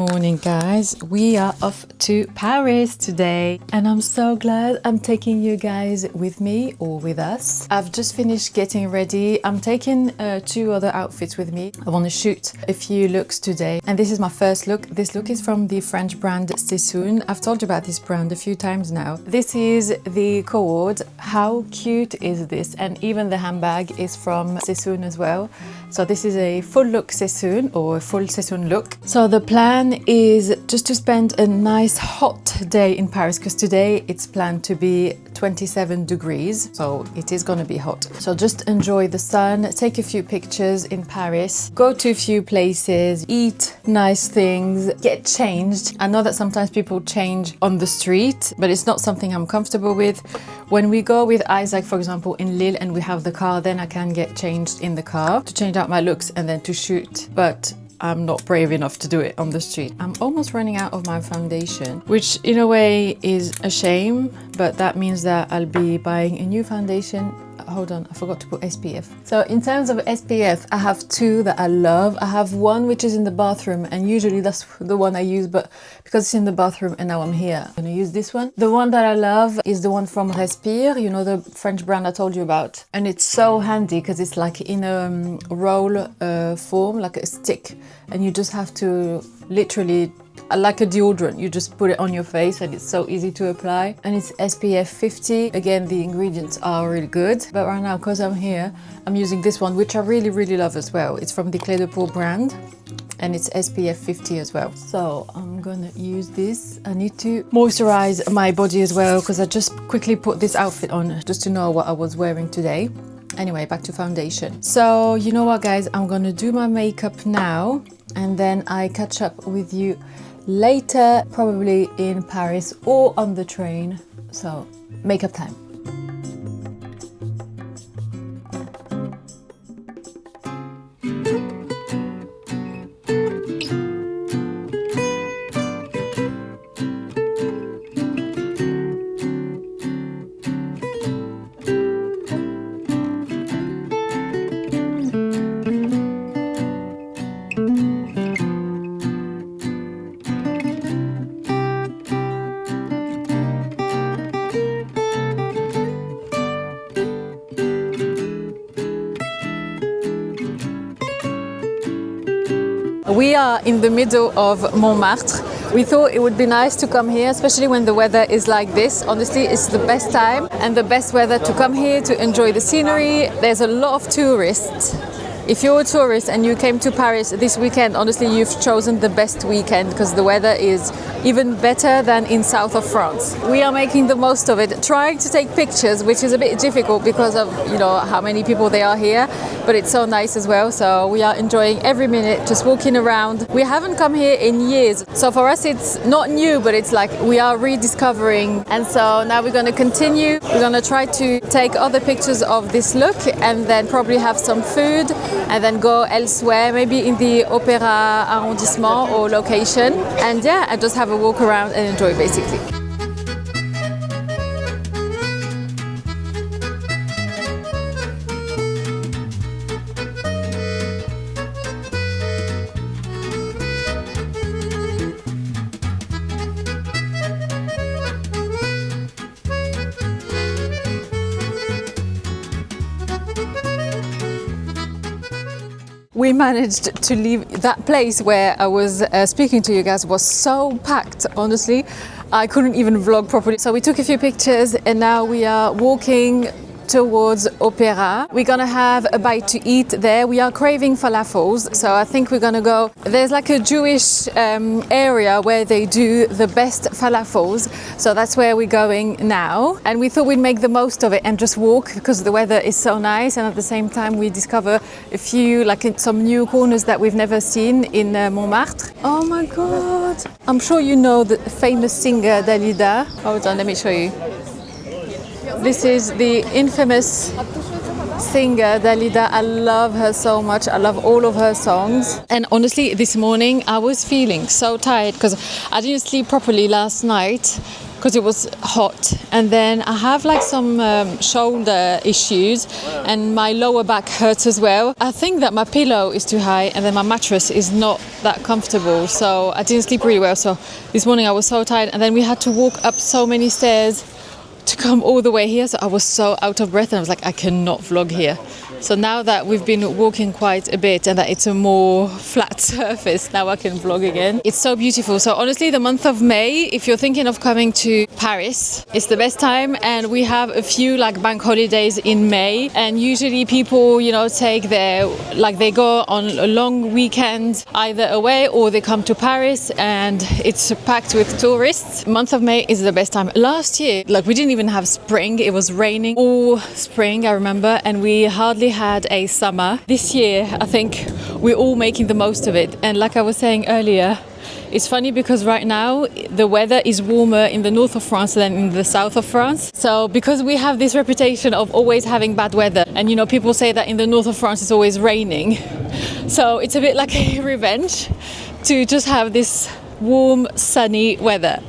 Morning guys, we are off to Paris today and I'm so glad I'm taking you guys with me or with us. I've just finished getting ready. I'm taking two other outfits with me. I want to shoot a few looks today and this is my first look. This look is from the French brand Sessùn. I've told you about this brand a few times now. This is the cord. How cute is this? And even the handbag is from Sessùn as well. So this is a full look Sessùn or a full Sessùn look. So the plan is just to spend a nice hot day in Paris because today it's planned to be 27 degrees, so it is going to be hot. So just enjoy the sun, take a few pictures in Paris, go to a few places, eat nice things, get changed. I know that sometimes people change on the street, but it's not something I'm comfortable with. When we go with Isaac, for example, in Lille and we have the car, then I can get changed in the car to change out my looks and then to shoot. But I'm not brave enough to do it on the street. I'm almost running out of my foundation, which in a way is a shame, but that means that I'll be buying a new foundation. Hold on, I forgot to put SPF. So in terms of SPF, I have two that I love. I have one which is in the bathroom and usually that's the one I use, but because it's in the bathroom and now I'm here, I'm gonna use this one. The one that I love is the one from Respire, you know, the French brand I told you about. And it's so handy because it's like in a roll form, like a stick. And you just have to literally, like a deodorant, you just put it on your face and it's so easy to apply. And it's SPF 50. Again, the ingredients are really good. But right now, because I'm here, I'm using this one, which I really, really love as well. It's from the Clé de Peau brand and it's SPF 50 as well. So I'm gonna use this. I need to moisturize my body as well because I just quickly put this outfit on just to know what I was wearing today. Anyway, back to foundation. So you know what guys, I'm gonna do my makeup now and then I catch up with you later, probably in Paris or on the train. So makeup time. We are in the middle of Montmartre. We thought it would be nice to come here, especially when the weather is like this. Honestly, it's the best time and the best weather to come here to enjoy the scenery. There's a lot of tourists. If you're a tourist and you came to Paris this weekend, honestly, you've chosen the best weekend because the weather is even better than in south of France. We are making the most of it, trying to take pictures, which is a bit difficult because of, you know, how many people there are here, but it's so nice as well. So we are enjoying every minute, just walking around. We haven't come here in years. So for us, it's not new, but it's like we are rediscovering. And so now we're going to continue. We're going to try to take other pictures of this look and then probably have some food and then go elsewhere, maybe in the Opéra arrondissement or location. And yeah, I just have a walk around and enjoy basically. We managed to leave that place where I was speaking to you guys was so packed, honestly. I couldn't even vlog properly. So we took a few pictures and now we are walking towards Opéra. We're gonna have a bite to eat there. We are craving falafels, so I think we're gonna go. There's like a Jewish area where they do the best falafels, so that's where we're going now. And we thought we'd make the most of it and just walk because the weather is so nice, and at the same time we discover a few, like some new corners that we've never seen in Montmartre. Oh my god! I'm sure you know the famous singer Dalida. Hold on, let me show you. This is the infamous singer Dalida. I love her so much. I love all of her songs. And honestly, this morning I was feeling so tired because I didn't sleep properly last night. because it was hot. And then I have like some shoulder issues and my lower back hurts as well. I think that my pillow is too high and then my mattress is not that comfortable, so I didn't sleep really well. So this morning I was so tired, and then we had to walk up so many stairs to come all the way here, so I was so out of breath and I was like, I cannot vlog here. So now that we've been walking quite a bit and that it's a more flat surface, now I can vlog again. It's so beautiful. So honestly, the month of May, if you're thinking of coming to Paris, it's the best time. And we have a few like bank holidays in May, and usually people, you know, take their, like they go on a long weekend either away or they come to Paris, and it's packed with tourists. Month of May is the best time. Last year, like we didn't even have spring. It was raining all spring, I remember, and we hardly had a summer. This year, I think we're all making the most of it. And like I was saying earlier, it's funny because right now the weather is warmer in the north of France than in the south of France. So because we have this reputation of always having bad weather, and you know, people say that in the north of France it's always raining. So it's a bit like a revenge to just have this warm, sunny weather.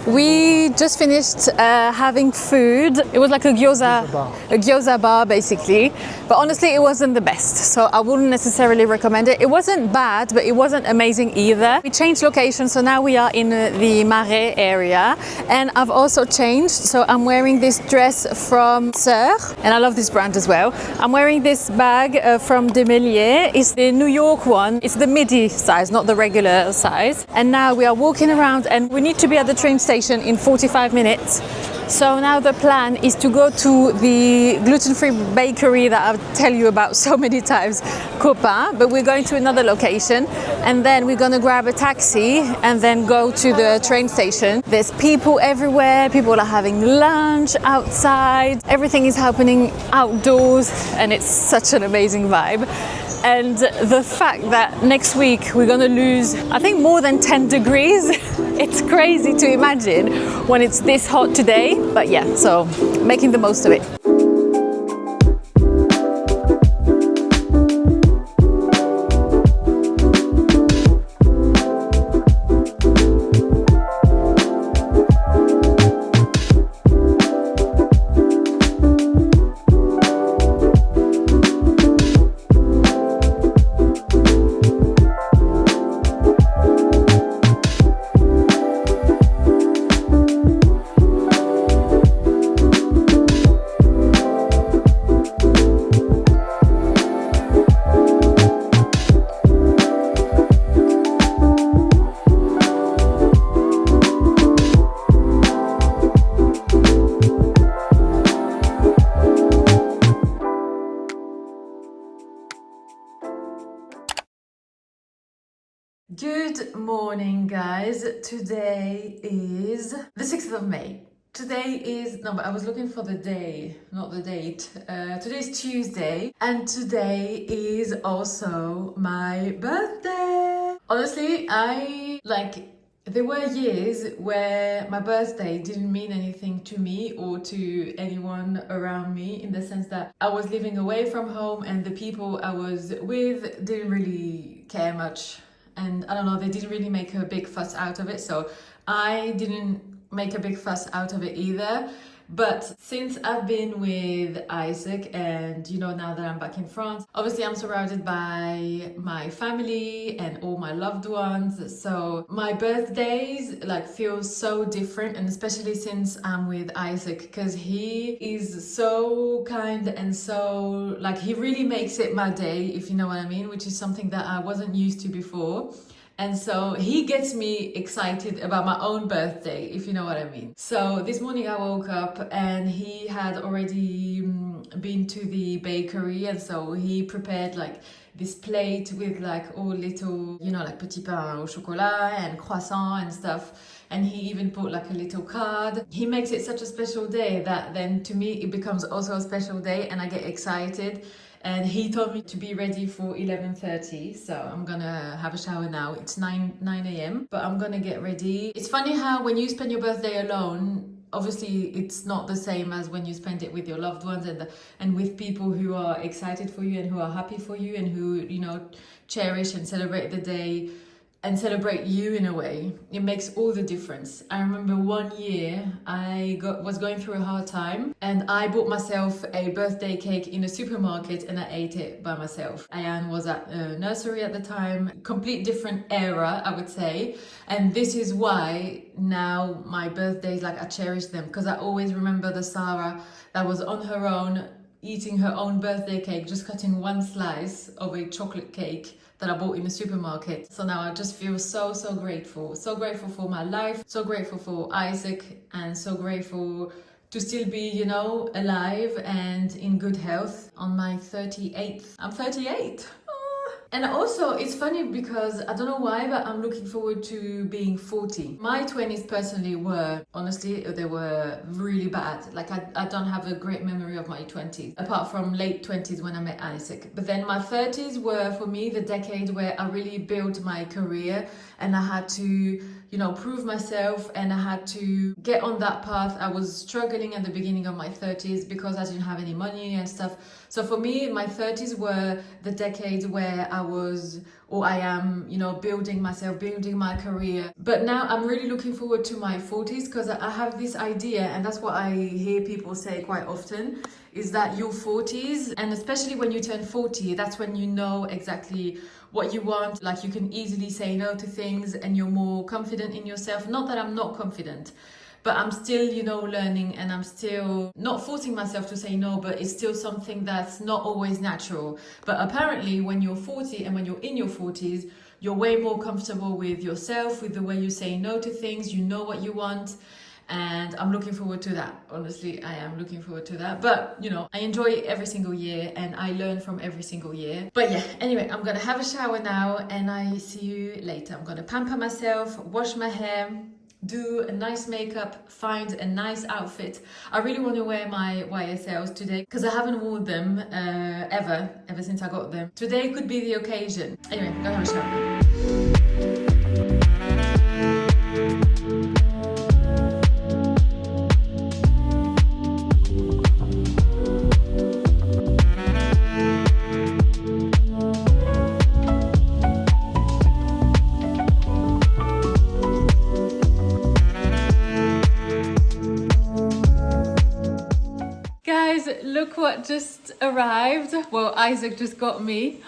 We just finished having food. It was like a gyoza bar basically, but honestly it wasn't the best, so I wouldn't necessarily recommend it. It wasn't bad, but it wasn't amazing either. We changed location, so now we are in the Marais area, and I've also changed, so I'm wearing this dress from Sarra, and I love this brand as well. I'm wearing this bag from Demelier. It's the New York one. It's the midi size, not the regular size. And now we are walking around, and we need to be at the train station in 45 minutes. So now the plan is to go to the gluten-free bakery that I tell you about so many times, Copain, but we're going to another location, and then we're gonna grab a taxi and then go to the train station. There's people everywhere, people are having lunch outside, everything is happening outdoors, and it's such an amazing vibe. And the fact that next week we're gonna lose, I think, more than 10 degrees, it's crazy to imagine when it's this hot today. But yeah, so making the most of it. Good morning, guys. Today is the 6th of May. Today is, no, but I was looking for the day, not the date. Today is Tuesday, and today is also my birthday. Honestly, there were years where my birthday didn't mean anything to me or to anyone around me, in the sense that I was living away from home and the people I was with didn't really care much. And I don't know, they didn't really make a big fuss out of it, so I didn't make a big fuss out of it either. But since I've been with Isaac, and you know, now that I'm back in France, obviously I'm surrounded by my family and all my loved ones, so my birthdays like feel so different, and especially since I'm with Isaac, because he is so kind and so, like, he really makes it my day, if you know what I mean, which is something that I wasn't used to before. And so he gets me excited about my own birthday, if you know what I mean. So this morning I woke up and he had already been to the bakery, and so he prepared like this plate with like all little, you know, like petit pain au chocolat and croissant and stuff. And he even put like a little card. He makes it such a special day that then to me it becomes also a special day, and I get excited. And he told me to be ready for 11:30, so I'm gonna have a shower now. It's 9 a.m, but I'm gonna get ready. It's funny how when you spend your birthday alone, obviously it's not the same as when you spend it with your loved ones and with people who are excited for you and who are happy for you and who, you know, cherish and celebrate the day and celebrate you in a way. It makes all the difference. I remember one year I was going through a hard time and I bought myself a birthday cake in a supermarket and I ate it by myself. Ayan was at nursery at the time, complete different era, I would say. And this is why now my birthdays, like I cherish them, because I always remember the Sarra that was on her own, eating her own birthday cake, just cutting one slice of a chocolate cake that I bought in the supermarket. So now I just feel so grateful. So grateful for my life, so grateful for Isaac, and so grateful to still be, you know, alive and in good health on my 38th. I'm 38. And also, it's funny because I don't know why, but I'm looking forward to being 40. My 20s personally were, honestly, they were really bad. Like I don't have a great memory of my 20s, apart from late 20s when I met Isaac. But then my 30s were, for me, the decade where I really built my career and I had to, you know, prove myself and I had to get on that path. I was struggling at the beginning of my 30s because I didn't have any money and stuff. So for me, my 30s were the decade where I was, or I am, you know, building myself, building my career. But now I'm really looking forward to my 40s because I have this idea, and that's what I hear people say quite often, is that your 40s, and especially when you turn 40, that's when you know exactly what you want. Like you can easily say no to things and you're more confident in yourself. Not that I'm not confident, but I'm still, you know, learning, and I'm still not forcing myself to say no, but it's still something that's not always natural. But apparently when you're 40 and when you're in your 40s, you're way more comfortable with yourself, with the way you say no to things, you know what you want. And I'm looking forward to that. Honestly, I am looking forward to that. But, you know, I enjoy it every single year and I learn from every single year. But yeah, anyway, I'm gonna have a shower now and I see you later. I'm gonna pamper myself, wash my hair, do a nice makeup, find a nice outfit. I really want to wear my YSLs today because I haven't worn them ever since I got them. Today could be the occasion. Anyway, I'm gonna have a shower. Look what just arrived. Well, Isaac just got me.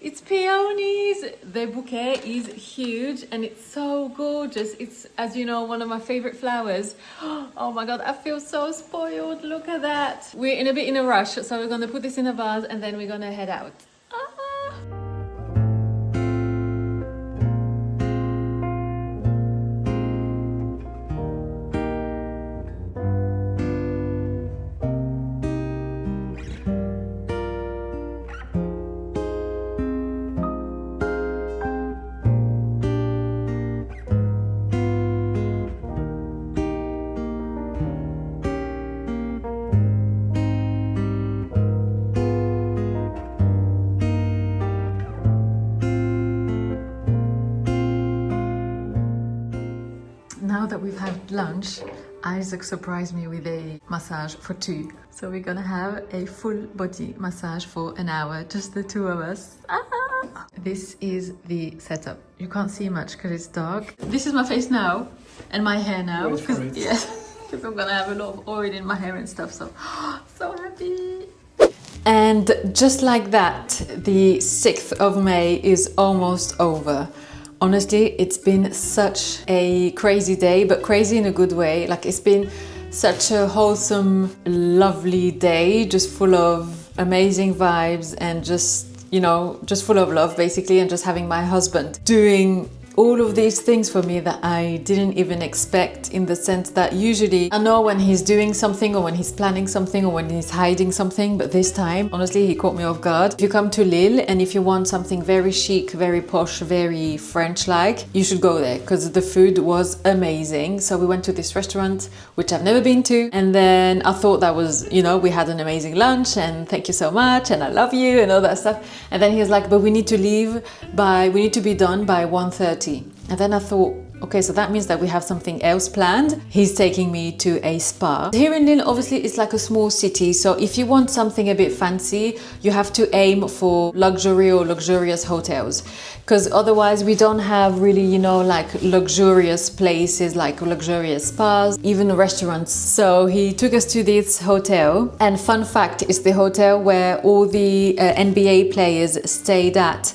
It's peonies. The bouquet is huge and it's so gorgeous. It's, as you know, one of my favorite flowers. Oh my god, I feel so spoiled. Look at that. We're in a bit in a rush, so we're gonna put this in a vase and then we're gonna head out. Now that we've had lunch, Isaac surprised me with a massage for 2. So we're gonna have a full body massage for an hour, just the 2 of us. This is the setup. You can't see much because it's dark. This is my face now and my hair now. Yes, because I'm gonna have a lot of oil in my hair and stuff. So, so happy. And just like that, the 6th of May is almost over. Honestly, it's been such a crazy day, but crazy in a good way. Like it's been such a wholesome, lovely day, just full of amazing vibes and just, you know, just full of love basically, and just having my husband doing all of these things for me that I didn't even expect, in the sense that usually I know when he's doing something or when he's planning something or when he's hiding something, but this time, honestly, he caught me off guard. If you come to Lille and if you want something very chic, very posh, very French-like, you should go there because the food was amazing. So we went to this restaurant, which I've never been to, and then I thought that was, you know, we had an amazing lunch and thank you so much and I love you and all that stuff. And then he was like, but we need to leave by, we need to be done by 1:30. And then I thought, okay, so that means that we have something else planned. He's taking me to a spa. Here in Lille, obviously, it's like a small city. So if you want something a bit fancy, you have to aim for luxury or luxurious hotels. Because otherwise we don't have really, you know, like luxurious places, like luxurious spas, even restaurants. So he took us to this hotel. And fun fact, it's the hotel where all the NBA players stayed at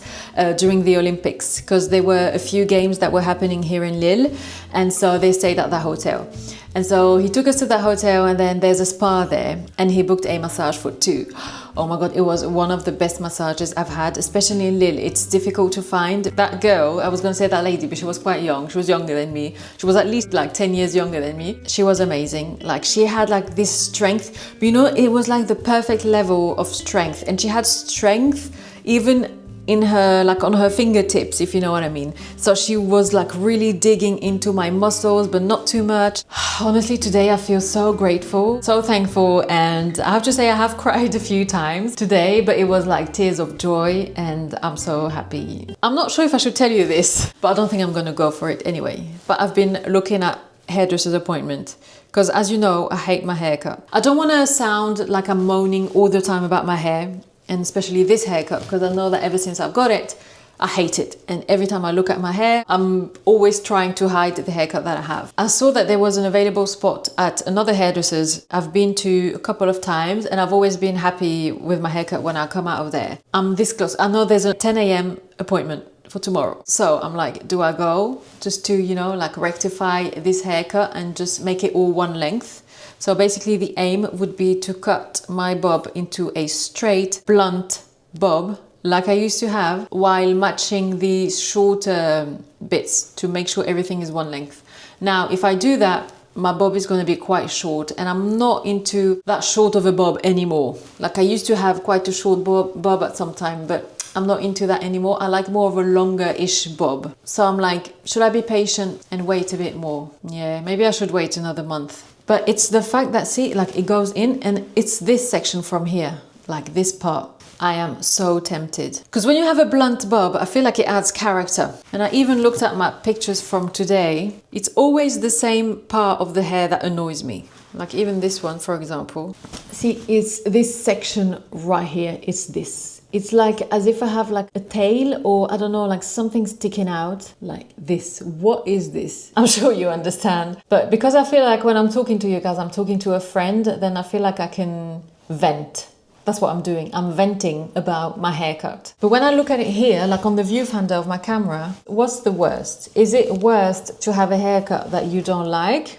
during the Olympics, because there were a few games that were happening here in Lille, and so they stayed at that hotel. And so he took us to that hotel, and then there's a spa there, and he booked a massage for 2. Oh my god, it was one of the best massages I've had, especially in Lille. It's difficult to find. That girl, I was going to say that lady, but she was quite young. She was younger than me. She was at least like 10 years younger than me. She was amazing. Like, she had like this strength, but you know, it was like the perfect level of strength, and she had strength even in her, like on her fingertips, if you know what I mean. So she was like really digging into my muscles, but not too much. Honestly, today I feel so grateful, so thankful, and I have to say I have cried a few times today, but it was like tears of joy, and I'm so happy. I'm not sure if I should tell you this, but I don't think I'm gonna go for it anyway. But I've been looking at hairdresser's appointment, because as you know, I hate my haircut. I don't want to sound like I'm moaning all the time about my hair, and especially this haircut, because I know that ever since I've got it, I hate it. And every time I look at my hair, I'm always trying to hide the haircut that I have. I saw that there was an available spot at another hairdresser's I've been to a couple of times, and I've always been happy with my haircut when I come out of there. I'm this close. I know there's a 10 a.m. appointment for tomorrow. So I'm like, do I go just to, you know, like rectify this haircut and just make it all one length? So basically the aim would be to cut my bob into a straight, blunt bob, like I used to have, while matching the shorter bits to make sure everything is one length. Now, if I do that, my bob is going to be quite short, and I'm not into that short of a bob anymore. Like, I used to have quite a short bob at some time, but I'm not into that anymore. I like more of a longer-ish bob. So I'm like, should I be patient and wait a bit more? Yeah, maybe I should wait another month. But it's the fact that, see, like it goes in, and it's this section from here, like this part. I am so tempted. Because when you have a blunt bob, I feel like it adds character. And I even looked at my pictures from today. It's always the same part of the hair that annoys me. Like even this one, for example. See, it's this section right here. It's this. It's like as if I have like a tail, or I don't know, like something sticking out like this. What is this? I'm sure you understand. But because I feel like when I'm talking to you guys, I'm talking to a friend, then I feel like I can vent. That's what I'm doing. I'm venting about my haircut. But when I look at it here, like on the viewfinder of my camera, what's the worst? Is it worst to have a haircut that you don't like,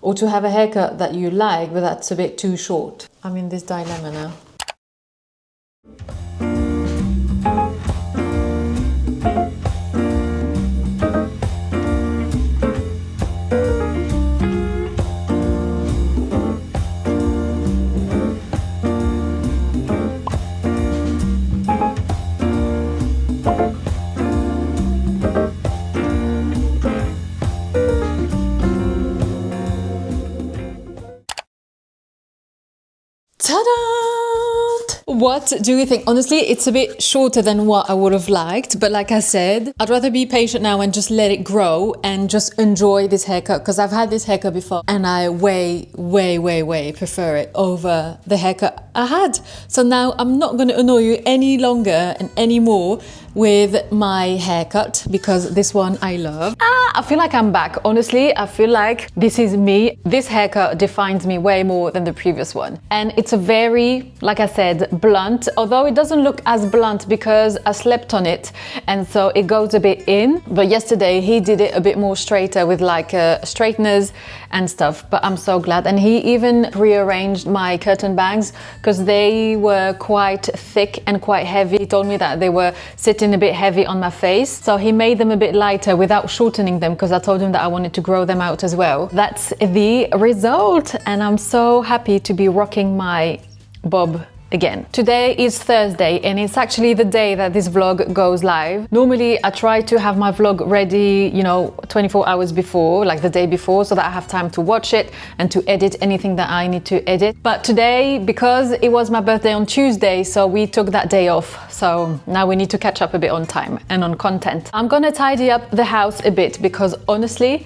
or to have a haircut that you like but that's a bit too short? I'm in this dilemma now. Ta-da! What do you think? Honestly, it's a bit shorter than what I would have liked, but like I said, I'd rather be patient now and just let it grow and just enjoy this haircut, because I've had this haircut before and I way prefer it over the haircut I had. So now I'm not going to annoy you any longer and any more with my haircut, because this one I love. I feel like I'm back. Honestly, I feel like this is me. This haircut defines me way more than the previous one. And it's a very, like I said, blunt, although it doesn't look as blunt because I slept on it, and so it goes a bit in. But yesterday he did it a bit more straighter with like straighteners and stuff, but I'm so glad. And he even rearranged my curtain bangs because they were quite thick and quite heavy. He told me that they were sitting a bit heavy on my face, so he made them a bit lighter without shortening them, because I told him that I wanted to grow them out as well. That's the result, and I'm so happy to be rocking my bob again. Today is Thursday and it's actually the day that this vlog goes live. Normally I try to have my vlog ready, 24 hours before, like the day before, so that I have time to watch it and to edit anything that I need to edit. But today, because it was my birthday on Tuesday, so we took that day off. So now we need to catch up a bit on time and on content. I'm gonna tidy up the house a bit because honestly,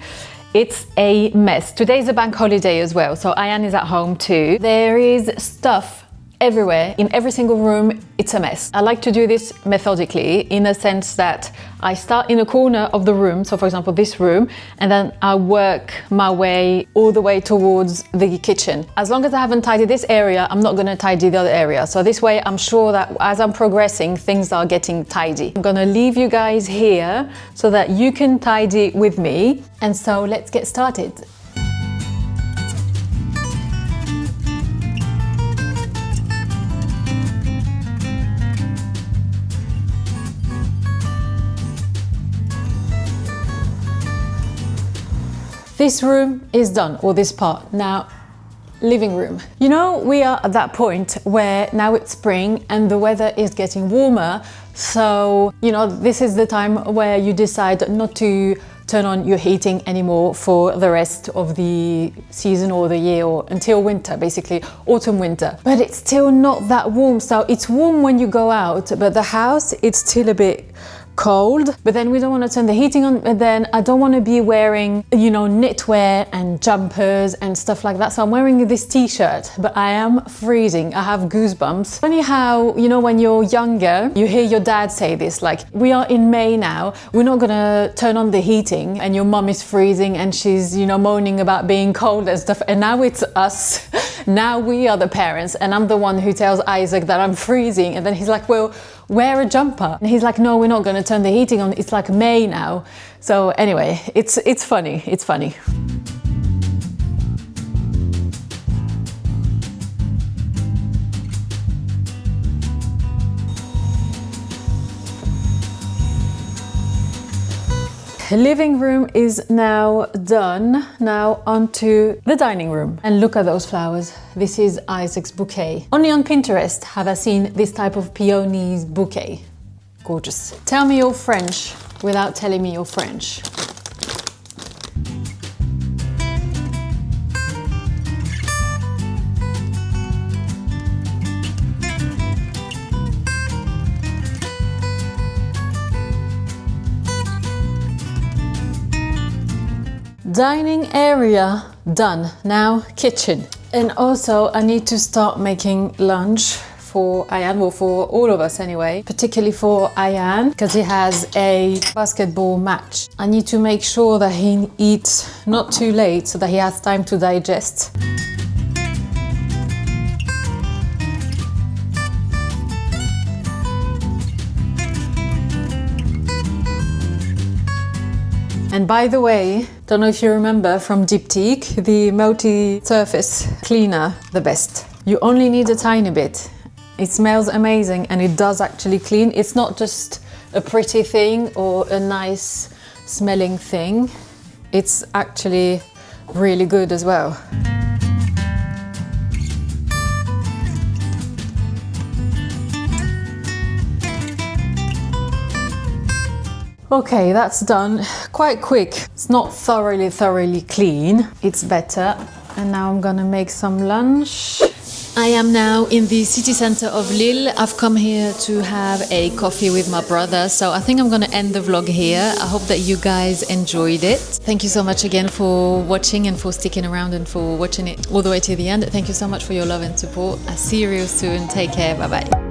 it's a mess. Today's a bank holiday as well, so Ayan is at home too. There is stuff everywhere, in every single room. It's a mess. I like to do this methodically in a sense that I start in a corner of the room, so for example this room, and then I work my way all the way towards the kitchen. As long as I haven't tidied this area, I'm not gonna tidy the other area. So this way I'm sure that as I'm progressing, things are getting tidy. I'm gonna leave you guys here so that you can tidy with me. And so let's get started. This room is done, or this part. Now, living room. We are at that point where now it's spring and the weather is getting warmer. So, this is the time where you decide not to turn on your heating anymore for the rest of the season or the year, or until winter, basically autumn, winter. But it's still not that warm. So it's warm when you go out, but the house, it's still a bit cold. But then we don't want to turn the heating on, but then I don't want to be wearing knitwear and jumpers and stuff like that. So I'm wearing this t-shirt, but I am freezing. I have goosebumps. Funny how when you're younger you hear your dad say this, like, we are in May now, we're not gonna turn on the heating, and your mom is freezing and she's moaning about being cold and stuff, and now it's us. Now we are the parents and I'm the one who tells Isaac that I'm freezing, and then he's like, well, wear a jumper. And he's like, no, we're not going to turn the heating on. It's like May now. So anyway, it's funny. It's funny. Living room is now done. Now onto the dining room. And look at those flowers. This is Isaac's bouquet. Only on Pinterest have I seen this type of peonies bouquet. Gorgeous. Tell me you're French without telling me you're French. Dining area done. Now kitchen. And also I need to start making lunch for Ayan, well, for all of us anyway, particularly for Ayan, because he has a basketball match. I need to make sure that he eats not too late so that he has time to digest. And by the way, don't know if you remember from Diptyque, the multi-surface cleaner, the best. You only need a tiny bit. It smells amazing and it does actually clean. It's not just a pretty thing or a nice smelling thing. It's actually really good as well. Okay, that's done. Quite quick. It's not thoroughly clean. It's better. And now I'm gonna make some lunch. I am now in the city center of Lille. I've come here to have a coffee with my brother. So I think I'm gonna end the vlog here. I hope that you guys enjoyed it. Thank you so much again for watching and for sticking around and for watching it all the way to the end. Thank you so much for your love and support. I'll see you real soon. Take care. Bye bye.